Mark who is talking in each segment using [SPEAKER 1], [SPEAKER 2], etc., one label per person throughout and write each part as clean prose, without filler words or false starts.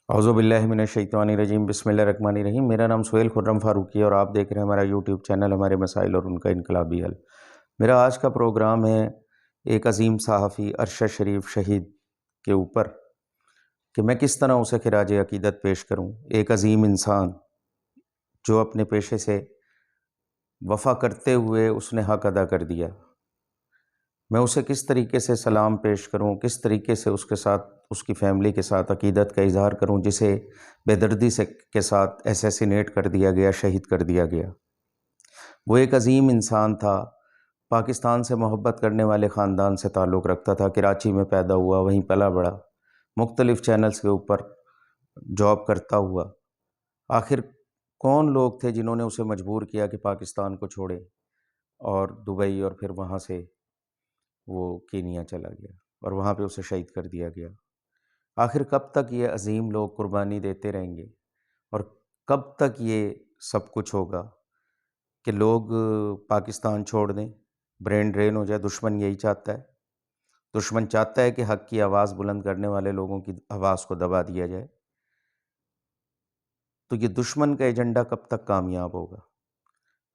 [SPEAKER 1] اعوذ باللہ من الشیطان الرجیم، بسم اللہ الرحمن الرحیم۔ میرا نام سہیل خرم فاروقی ہے اور آپ دیکھ رہے ہیں ہمارا یوٹیوب چینل ہمارے مسائل اور ان کا انقلابی حل۔ میرا آج کا پروگرام ہے ایک عظیم صحافی ارشد شریف شہید کے اوپر کہ میں کس طرح اسے خراج عقیدت پیش کروں۔ ایک عظیم انسان جو اپنے پیشے سے وفا کرتے ہوئے اس نے حق ادا کر دیا، میں اسے کس طریقے سے سلام پیش کروں، کس طریقے سے اس کے ساتھ، اس کی فیملی کے ساتھ عقیدت کا اظہار کروں جسے بے دردی سے کے ساتھ ایسیسینیٹ کر دیا گیا، شہید کر دیا گیا۔ وہ ایک عظیم انسان تھا، پاکستان سے محبت کرنے والے خاندان سے تعلق رکھتا تھا، کراچی میں پیدا ہوا، وہیں پلا بڑھا، مختلف چینلز کے اوپر جاب کرتا ہوا۔ آخر کون لوگ تھے جنہوں نے اسے مجبور کیا کہ پاکستان کو چھوڑے اور دبئی اور پھر وہاں سے وہ کینیا چلا گیا اور وہاں پہ اسے شہید کر دیا گیا۔ آخر کب تک یہ عظیم لوگ قربانی دیتے رہیں گے اور کب تک یہ سب کچھ ہوگا کہ لوگ پاکستان چھوڑ دیں، برین ڈرین ہو جائے؟ دشمن یہی چاہتا ہے۔ دشمن چاہتا ہے کہ حق کی آواز بلند کرنے والے لوگوں کی آواز کو دبا دیا جائے۔ تو یہ دشمن کا ایجنڈا کب تک کامیاب ہوگا؟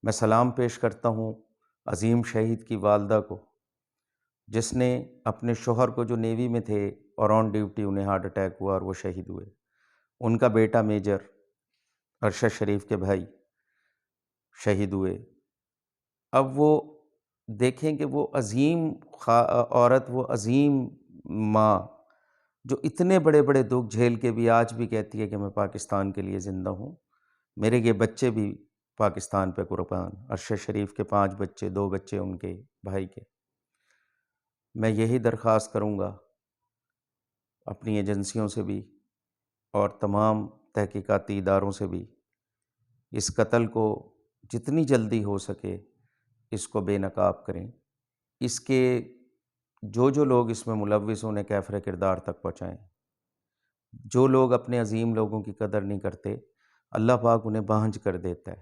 [SPEAKER 1] میں سلام پیش کرتا ہوں عظیم شہید کی والدہ کو، جس نے اپنے شوہر کو، جو نیوی میں تھے اور آن ڈیوٹی، انہیں ہارٹ اٹیک ہوا اور وہ شہید ہوئے۔ ان کا بیٹا میجر ارشد شریف کے بھائی شہید ہوئے۔ اب وہ دیکھیں کہ وہ عظیم عورت، وہ عظیم ماں جو اتنے بڑے بڑے دکھ جھیل کے بھی آج بھی کہتی ہے کہ میں پاکستان کے لیے زندہ ہوں، میرے یہ بچے بھی پاکستان پہ قربان۔ ارشد شریف کے 5 بچے، 2 بچے ان کے بھائی کے۔ میں یہی درخواست کروں گا اپنی ایجنسیوں سے بھی اور تمام تحقیقاتی اداروں سے بھی، اس قتل کو جتنی جلدی ہو سکے اس کو بے نقاب کریں۔ اس کے جو لوگ اس میں ملوث، انہیں کیفر کردار تک پہنچائیں۔ جو لوگ اپنے عظیم لوگوں کی قدر نہیں کرتے، اللہ پاک انہیں بانجھ کر دیتا ہے۔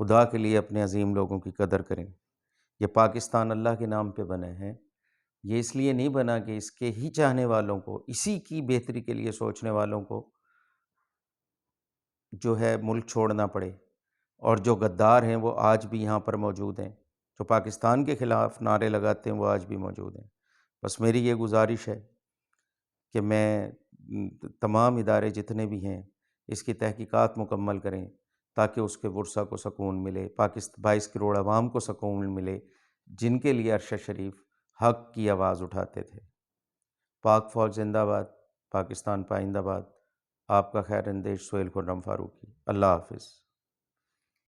[SPEAKER 1] خدا کے لیے اپنے عظیم لوگوں کی قدر کریں۔ یہ پاکستان اللہ کے نام پہ بنے ہیں، یہ اس لیے نہیں بنا کہ اس کے ہی چاہنے والوں کو، اسی کی بہتری کے لیے سوچنے والوں کو جو ہے ملک چھوڑنا پڑے۔ اور جو غدار ہیں وہ آج بھی یہاں پر موجود ہیں، جو پاکستان کے خلاف نعرے لگاتے ہیں وہ آج بھی موجود ہیں۔ بس میری یہ گزارش ہے کہ میں تمام ادارے جتنے بھی ہیں اس کی تحقیقات مکمل کریں تاکہ اس کے ورثہ کو سکون ملے، 22 کروڑ عوام کو سکون ملے جن کے لیے ارشد شریف حق کی آواز اٹھاتے تھے۔ پاک فوج زندہ باد، پاکستان پائندہ باد۔ آپ کا خیر اندیش سہیل خرم فاروقی۔ اللہ حافظ۔